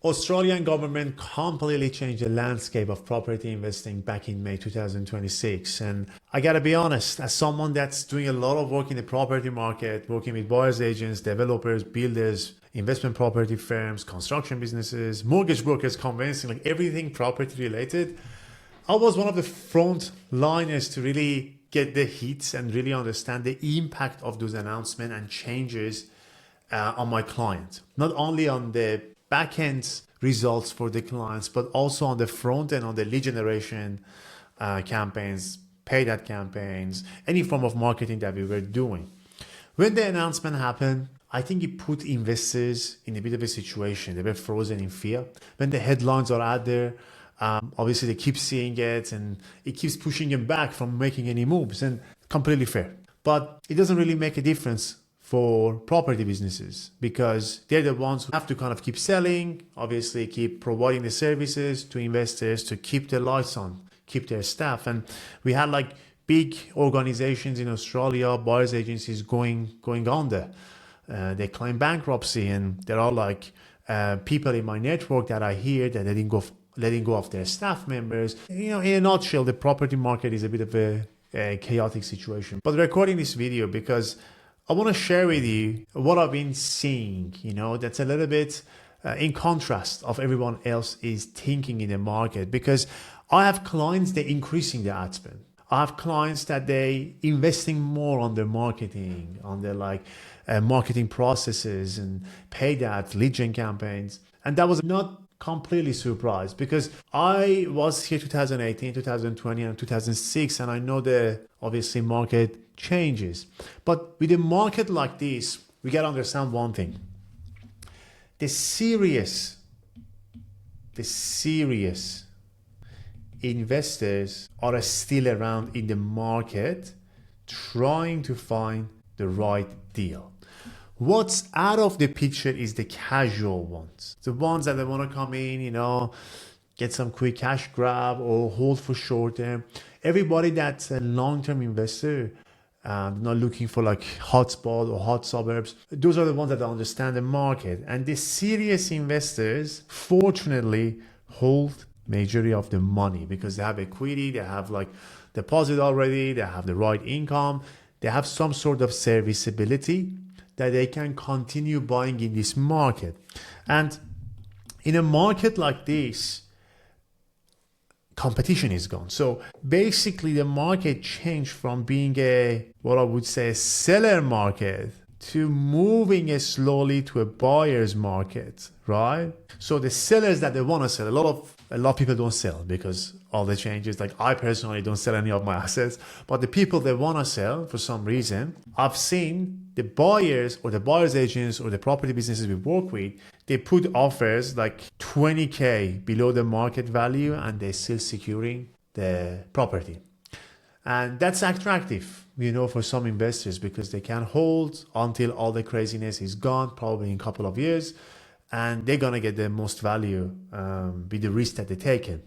Australian government completely changed the landscape of property investing back in May 2026. And I gotta be honest, as someone that's doing a lot of work in the property market, working with buyers agents, developers, builders, investment property firms, construction businesses, mortgage brokers, conveyancing, like everything property related, I was one of the front liners to really get the hits and really understand the impact of those announcements and changes on my client. Not only on the back end results for the clients, but also on the front end, on the lead generation campaigns, paid ad campaigns, any form of marketing that we were doing. When the announcement happened, I think it put investors in a bit of a situation. They were frozen in fear. When the headlines are out there, obviously they keep seeing it and it keeps pushing them back from making any moves, and completely fair. But it doesn't really make a difference for property businesses because they're the ones who have to kind of keep selling, obviously keep providing the services to investors to keep the lights on, keep their staff. And we had like big organizations in Australia, buyers agencies going under. They claim bankruptcy, and there are like people in my network that I hear that letting go of their staff members. You know, in a nutshell, the property market is a bit of a chaotic situation. But recording this video because I want to share with you what I've been seeing, that's a little bit in contrast of everyone else is thinking in the market, because I have clients, they're increasing their ad spend. I have clients that they investing more on their marketing, on their marketing processes and paid ads, lead gen campaigns. And that was not completely surprised because I was here 2018, 2020 and 2006, and I know the obviously market changes. But with a market like this, we got to understand one thing. The serious investors are still around in the market trying to find the right deal. What's out of the picture is the casual ones, the ones that they want to come in, get some quick cash grab or hold for short term. Everybody that's a long-term investor, not looking for like hotspot or hot suburbs, those are the ones that understand the market. And the serious investors, fortunately, hold majority of the money because they have equity, they have like deposit already, they have the right income, they have some sort of serviceability that they can continue buying in this market. And in a market like this, competition is gone. So basically the market changed from being what I would say a seller market to moving slowly to a buyer's market, right? So the sellers that they want to sell, a lot of people don't sell because all the changes. Like I personally don't sell any of my assets, but the people that want to sell for some reason, I've seen the buyers or the buyer's agents or the property businesses we work with, they put offers like 20K below the market value and they're still securing the property. And that's attractive, for some investors because they can hold until all the craziness is gone, probably in a couple of years, and they're going to get the most value with the risk that they're taking.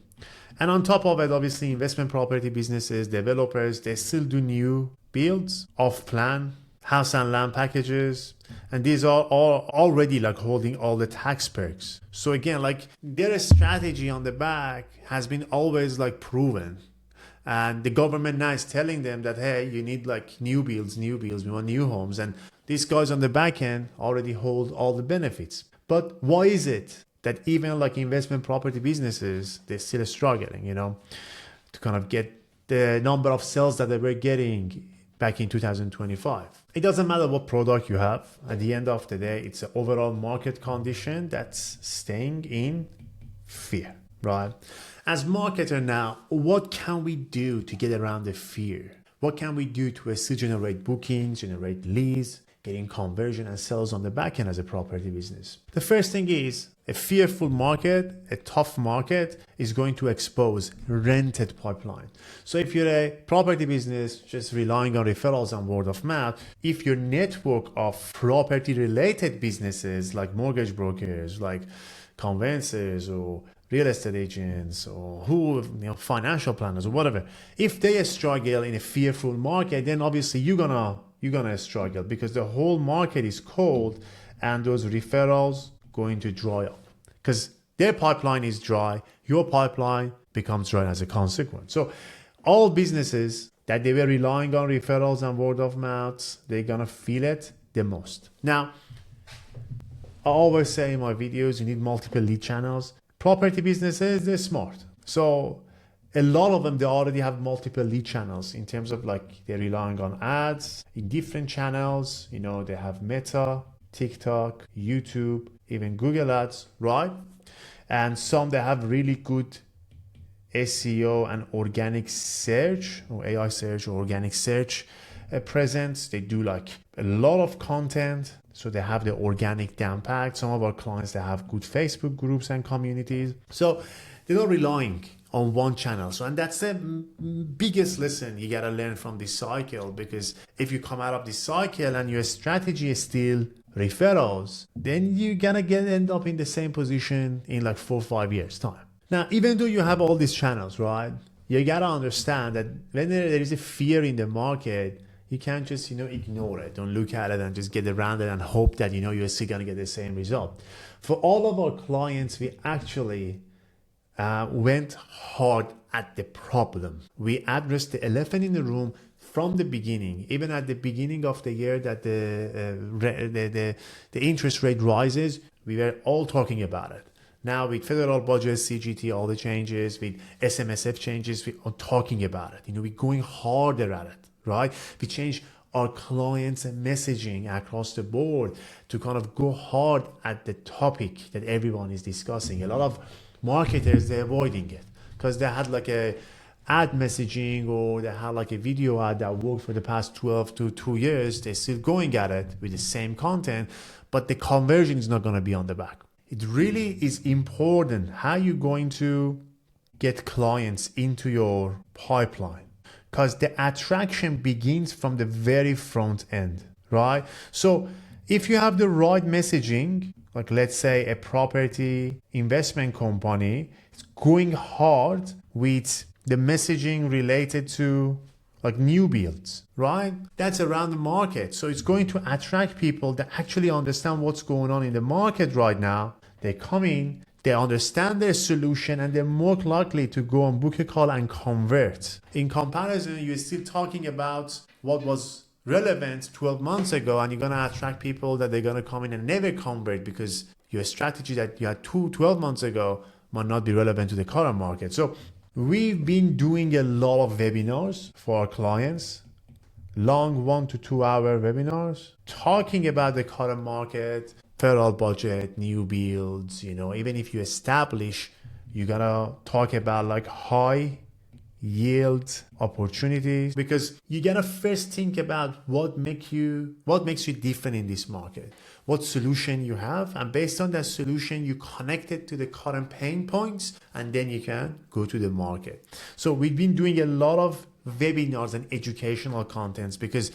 And on top of it, obviously, investment property businesses, developers, they still do new builds, off plan, house and land packages. And these are all already like holding all the tax perks. So again, like their strategy on the back has been always like proven. And the government now is telling them that, hey, you need like new builds, we want new homes. And these guys on the back end already hold all the benefits. But why is it that even like investment property businesses, they're still struggling, to kind of get the number of sales that they were getting back in 2025? It doesn't matter what product you have. At the end of the day, it's an overall market condition that's staying in fear, right? As marketer now, what can we do to get around the fear? What can we do to still generate bookings, generate leads, getting conversion and sales on the back end as a property business? The first thing is a fearful market, a tough market is going to expose rented pipeline. So if you're a property business just relying on referrals and word of mouth, if your network of property related businesses like mortgage brokers, like conveyancers or real estate agents or financial planners or whatever, if they struggle in a fearful market, then obviously you're gonna struggle because the whole market is cold and those referrals going to dry up. Because Their pipeline is dry. Your pipeline becomes dry as a consequence. So all businesses that they were relying on referrals and word of mouth, they're going to feel it the most. Now, I always say in my videos, you need multiple lead channels. Property businesses, they're smart. So a lot of them, they already have multiple lead channels in terms of like they're relying on ads in different channels. You know, they have Meta, TikTok, YouTube, even Google Ads, right? And some they have really good SEO and organic search or AI search or organic search presence. They do like a lot of content. So they have the organic down packed. Some of our clients, they have good Facebook groups and communities. So they're not relying on one channel. So, and that's the biggest lesson you got to learn from this cycle, because if you come out of this cycle and your strategy is still referrals, then you're gonna end up in the same position in like 4 or 5 years time. Now, even though you have all these channels, right, you gotta understand that when there is a fear in the market, you can't just, ignore it. Don't look at it and just get around it and hope that, you're still gonna get the same result. For all of our clients, we actually went hard at the problem. We addressed the elephant in the room from the beginning. Even at the beginning of the year that the interest rate rises, we were all talking about it. Now with federal budget, CGT, all the changes, with SMSF changes, we are talking about it. We're going harder at it, right? We change our clients' messaging across the board to kind of go hard at the topic that everyone is discussing. A lot of marketers, they're avoiding it because they had like a ad messaging or they had like a video ad that worked for the past 12 to 2 years. They're still going at it with the same content, but the conversion is not going to be on the back. It really is important how you're going to get clients into your pipeline, because the attraction begins from the very front end, right? So if you have the right messaging, like let's say a property investment company, it's going hard with the messaging related to like new builds, right? That's around the market. So it's going to attract people that actually understand what's going on in the market right now. They come in, they understand their solution, and they're more likely to go and book a call and convert. In comparison, you're still talking about what was relevant 12 months ago, and you're going to attract people that they're going to come in and never convert because your strategy that you had 12 months ago might not be relevant to the current market. So we've been doing a lot of webinars for our clients, long 1 to 2 hour webinars, talking about the current market, federal budget, new builds. Even if you establish, you gotta talk about like high yield opportunities, because you gotta first think about what makes you different in this market, what solution you have, and based on that solution you connect it to the current pain points, and then you can go to the market. So we've been doing a lot of webinars and educational contents, because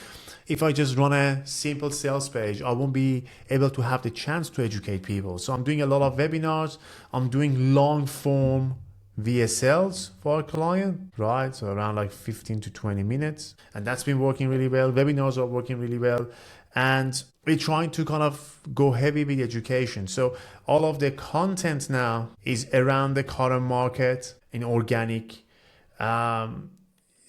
if I just run a simple sales page, I won't be able to have the chance to educate people. So I'm doing a lot of webinars. I'm doing long form VSLs for a client, right? So around like 15 to 20 minutes. And that's been working really well. Webinars are working really well. And we're trying to kind of go heavy with education. So all of the content now is around the current market in organic.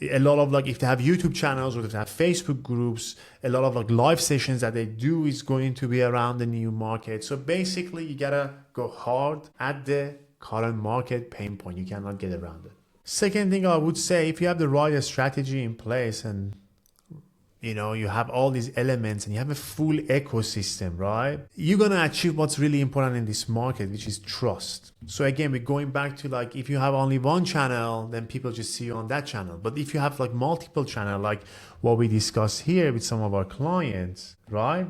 A lot of like, if they have YouTube channels or if they have Facebook groups, a lot of like live sessions that they do is going to be around the new market. So basically you gotta go hard at the current market pain point. You cannot get around it. Second thing I would say, if you have the right strategy in place and you have all these elements and you have a full ecosystem, right? You're going to achieve what's really important in this market, which is trust. So again, we're going back to like, if you have only one channel, then people just see you on that channel. But if you have like multiple channels, like what we discuss here with some of our clients, right?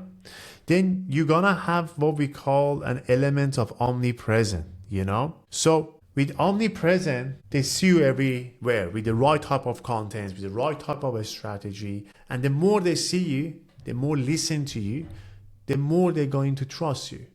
Then you're going to have what we call an element of omnipresent, So with omnipresent, they see you everywhere with the right type of content, with the right type of a strategy. And the more they see you, the more listen to you, the more they're going to trust you.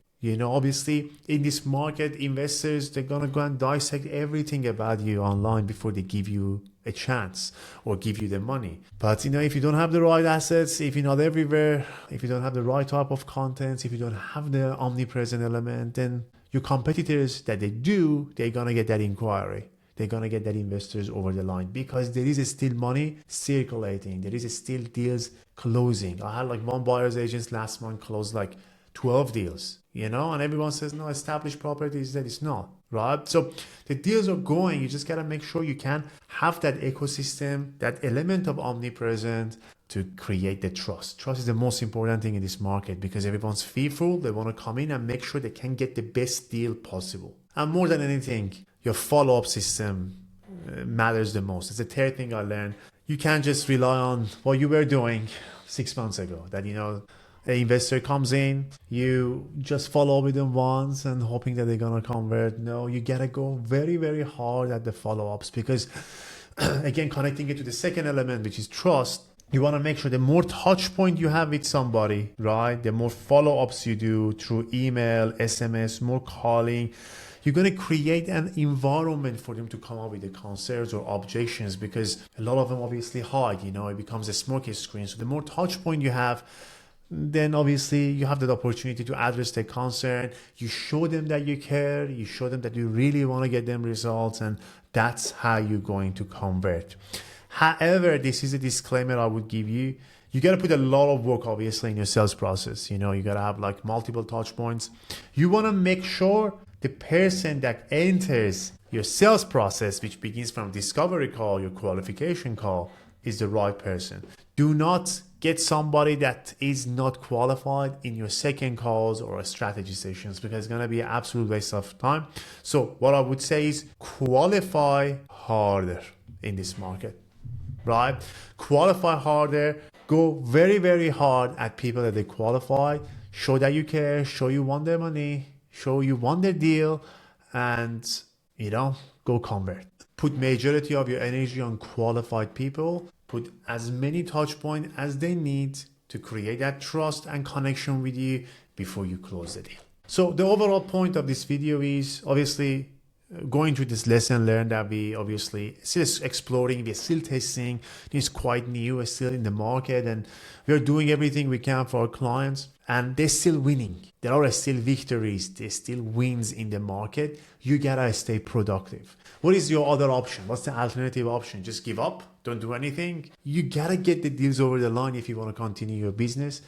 Obviously in this market, investors, they're going to go and dissect everything about you online before they give you a chance or give you the money. But if you don't have the right assets, if you're not everywhere, if you don't have the right type of content, if you don't have the omnipresent element, then Your competitors that they do, they're going to get that inquiry. They're going to get that investors over the line because there is still money circulating. There is still deals closing. I had like one buyer's agent last month closed like 12 deals, you know, and everyone says, no, established properties, that it's not, right? So the deals are going. You just got to make sure you can have that ecosystem, that element of omnipresent to create the trust. Trust is the most important thing in this market because everyone's fearful. They want to come in and make sure they can get the best deal possible. And more than anything, your follow-up system matters the most. It's the third thing I learned. You can't just rely on what you were doing 6 months ago, that, you know, an investor comes in, you just follow up with them once and hoping that they're going to convert. No, you got to go very, very hard at the follow-ups because, again, connecting it to the second element, which is trust, you want to make sure the more touch point you have with somebody, right, the more follow-ups you do through email, SMS, more calling, you're going to create an environment for them to come up with the concerns or objections because a lot of them obviously hide, you know, it becomes a smoky screen. So the more touch point you have, then obviously you have that opportunity to address their concern. You show them that you care, you show them that you really want to get them results, and that's how you're going to convert. However, this is a disclaimer I would give you. You got to put a lot of work, obviously, in your sales process. You know, you got to have like multiple touch points. You want to make sure the person that enters your sales process, which begins from discovery call, your qualification call, is the right person. Do not get somebody that is not qualified in your second calls or strategy sessions because it's going to be an absolute waste of time. So what I would say is qualify harder in this market, right? Qualify harder. Go very, very hard at people that they qualify. Show that you care. Show you want their money. Show you want their deal. And, you know, go convert. Put majority of your energy on qualified people. Put as many touch points as they need to create that trust and connection with you before you close the deal. So the overall point of this video is obviously going through this lesson learned that we obviously still exploring, we're still testing. It's quite new, we're still in the market, and we're doing everything we can for our clients, and they're still winning. There are still victories, there's still wins in the market. You gotta stay productive. What is your other option? What's the alternative option? Just give up? Don't do anything? You gotta get the deals over the line if you want to continue your business.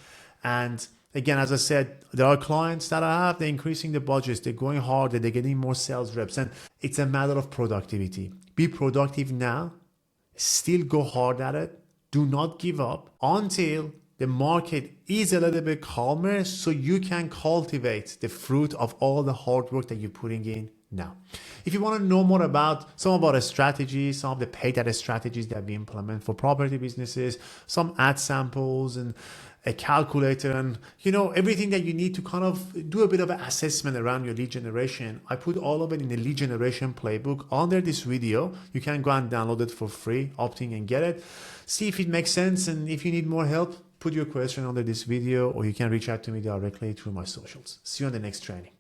And again, as I said, there are clients that I have, they're increasing the budgets, they're going harder, they're getting more sales reps, and it's a matter of productivity. Be productive now, still go hard at it, do not give up until the market is a little bit calmer so you can cultivate the fruit of all the hard work that you're putting in now. If you want to know more about some of our strategies, some of the paid ad strategies that we implement for property businesses, some ad samples and a calculator and, you know, everything that you need to kind of do a bit of an assessment around your lead generation, I put all of it in the lead generation playbook under this video. You can go and download it for free, opt in and get it. See if it makes sense, and if you need more help, put your question under this video, or you can reach out to me directly through my socials. See you on the next training.